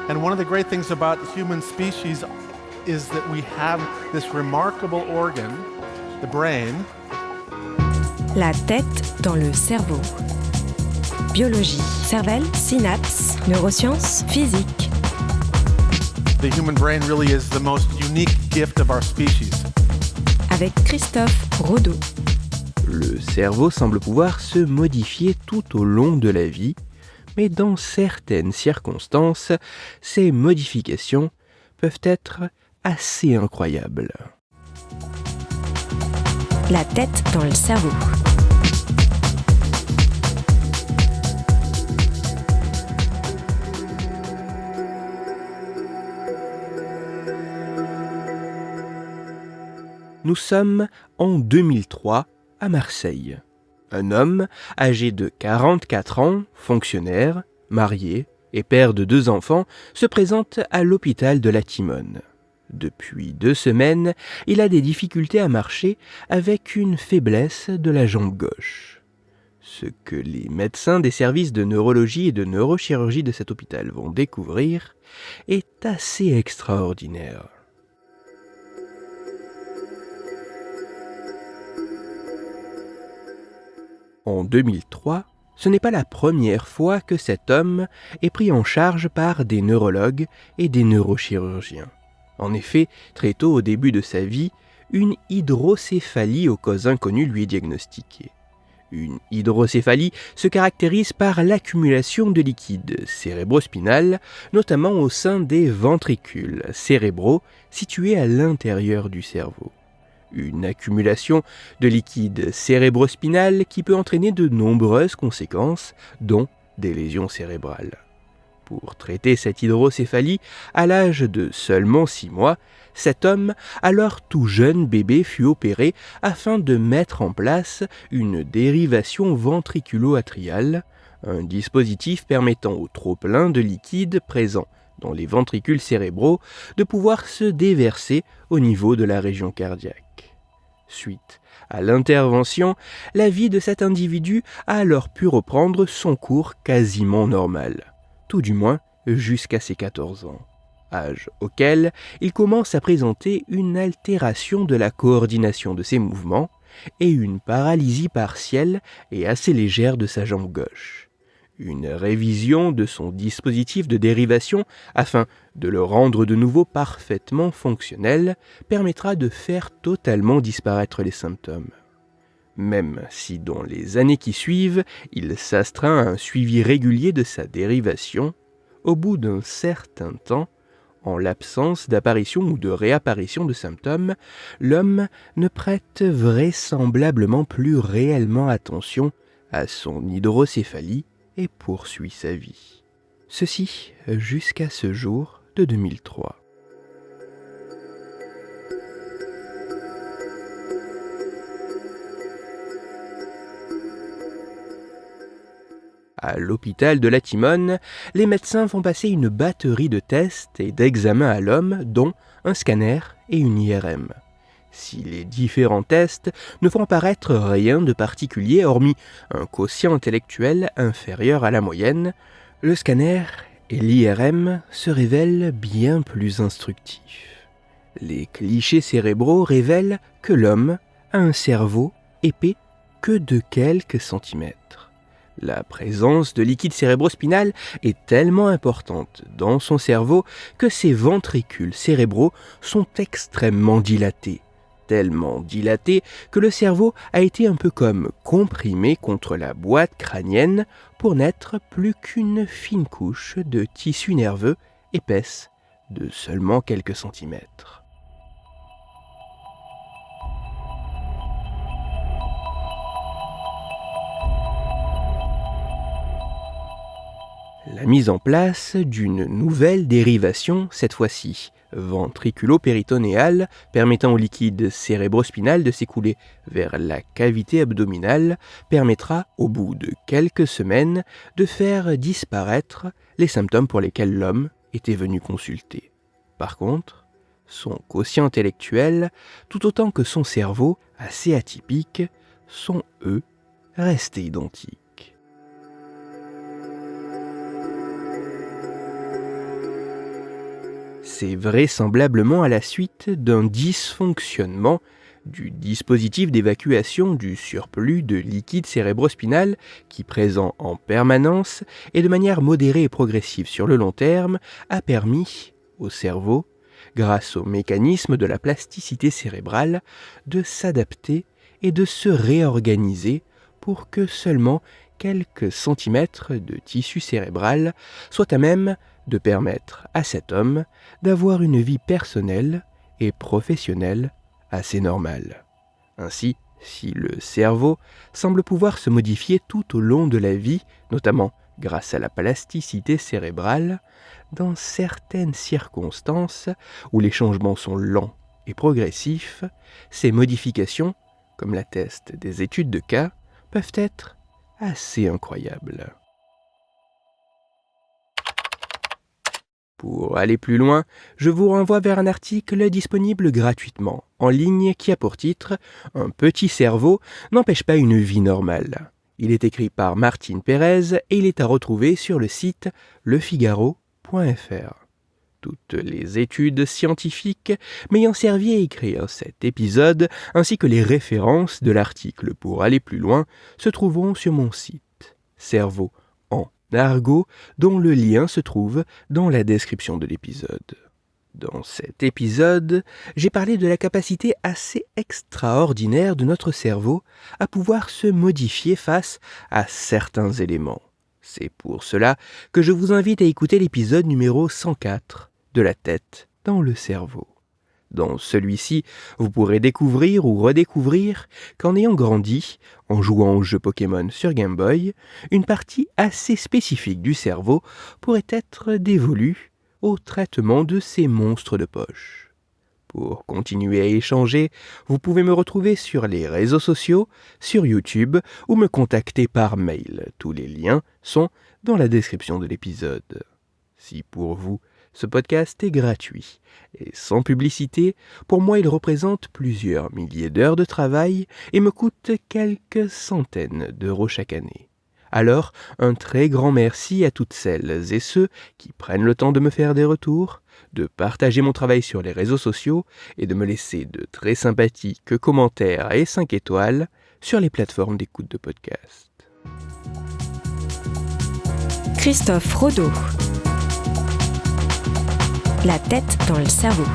And one of the great things about human species is that we have this remarkable organ, the brain. La tête dans le cerveau. Biologie, cervelle, synapses, neurosciences, physique. The human brain really is the most unique gift of our species. Avec Christophe Rodeau. Le cerveau semble pouvoir se modifier tout au long de la vie, mais dans certaines circonstances, ces modifications peuvent être assez incroyables. La tête dans le cerveau. Nous sommes en 2003 à Marseille. Un homme âgé de 44 ans, fonctionnaire, marié et père de 2 enfants, se présente à l'hôpital de la Timone. Depuis 2 semaines, il a des difficultés à marcher avec une faiblesse de la jambe gauche. Ce que les médecins des services de neurologie et de neurochirurgie de cet hôpital vont découvrir est assez extraordinaire. En 2003, ce n'est pas la première fois que cet homme est pris en charge par des neurologues et des neurochirurgiens. En effet, très tôt au début de sa vie, une hydrocéphalie aux causes inconnues lui est diagnostiquée. Une hydrocéphalie se caractérise par l'accumulation de liquide cérébrospinal, notamment au sein des ventricules cérébraux situés à l'intérieur du cerveau. Une accumulation de liquide cérébrospinal qui peut entraîner de nombreuses conséquences, dont des lésions cérébrales. Pour traiter cette hydrocéphalie, à l'âge de seulement 6 mois, cet homme, alors tout jeune bébé, fut opéré afin de mettre en place une dérivation ventriculo-atriale, un dispositif permettant au trop-plein de liquide présent dans les ventricules cérébraux de pouvoir se déverser au niveau de la région cardiaque. Suite à l'intervention, la vie de cet individu a alors pu reprendre son cours quasiment normal, tout du moins jusqu'à ses 14 ans, âge auquel il commence à présenter une altération de la coordination de ses mouvements et une paralysie partielle et assez légère de sa jambe gauche. Une révision de son dispositif de dérivation afin de le rendre de nouveau parfaitement fonctionnel permettra de faire totalement disparaître les symptômes. Même si dans les années qui suivent, il s'astreint à un suivi régulier de sa dérivation, au bout d'un certain temps, en l'absence d'apparition ou de réapparition de symptômes, l'homme ne prête vraisemblablement plus réellement attention à son hydrocéphalie et poursuit sa vie. Ceci jusqu'à ce jour de 2003. À l'hôpital de la Timone, les médecins font passer une batterie de tests et d'examens à l'homme, dont un scanner et une IRM. Si les différents tests ne font apparaître rien de particulier hormis un quotient intellectuel inférieur à la moyenne, le scanner et l'IRM se révèlent bien plus instructifs. Les clichés cérébraux révèlent que l'homme a un cerveau épais que de quelques centimètres. La présence de liquide cérébrospinal est tellement importante dans son cerveau que ses ventricules cérébraux sont extrêmement dilatés. Tellement dilaté que le cerveau a été un peu comme comprimé contre la boîte crânienne pour n'être plus qu'une fine couche de tissu nerveux épaisse de seulement quelques centimètres. La mise en place d'une nouvelle dérivation, cette fois-ci ventriculo-péritonéale, permettant au liquide cérébrospinal de s'écouler vers la cavité abdominale, permettra, au bout de quelques semaines, de faire disparaître les symptômes pour lesquels l'homme était venu consulter. Par contre, son quotient intellectuel, tout autant que son cerveau, assez atypique, sont, eux, restés identiques. C'est vraisemblablement à la suite d'un dysfonctionnement du dispositif d'évacuation du surplus de liquide cérébrospinal qui, présent en permanence et de manière modérée et progressive sur le long terme, a permis au cerveau, grâce au mécanisme de la plasticité cérébrale, de s'adapter et de se réorganiser pour que seulement quelques centimètres de tissu cérébral soient à même de permettre à cet homme d'avoir une vie personnelle et professionnelle assez normale. Ainsi, si le cerveau semble pouvoir se modifier tout au long de la vie, notamment grâce à la plasticité cérébrale, dans certaines circonstances où les changements sont lents et progressifs, ces modifications, comme l'attestent des études de cas, peuvent être assez incroyables. Pour aller plus loin, je vous renvoie vers un article disponible gratuitement en ligne qui a pour titre « Un petit cerveau n'empêche pas une vie normale ». Il est écrit par Martine Pérez et il est à retrouver sur le site lefigaro.fr. Toutes les études scientifiques m'ayant servi à écrire cet épisode, ainsi que les références de l'article pour aller plus loin, se trouveront sur mon site Cerveau en argot, dont le lien se trouve dans la description de l'épisode. Dans cet épisode, j'ai parlé de la capacité assez extraordinaire de notre cerveau à pouvoir se modifier face à certains éléments. C'est pour cela que je vous invite à écouter l'épisode numéro 104 de la tête dans le cerveau. Dans celui-ci, vous pourrez découvrir ou redécouvrir qu'en ayant grandi, en jouant au jeu Pokémon sur Game Boy, une partie assez spécifique du cerveau pourrait être dévolue au traitement de ces monstres de poche. Pour continuer à échanger, vous pouvez me retrouver sur les réseaux sociaux, sur YouTube ou me contacter par mail. Tous les liens sont dans la description de l'épisode. Si pour vous, ce podcast est gratuit et sans publicité, pour moi il représente plusieurs milliers d'heures de travail et me coûte quelques centaines d'euros chaque année. Alors, un très grand merci à toutes celles et ceux qui prennent le temps de me faire des retours, de partager mon travail sur les réseaux sociaux et de me laisser de très sympathiques commentaires et 5 étoiles sur les plateformes d'écoute de podcast. Christophe Rodeau. La tête dans le cerveau.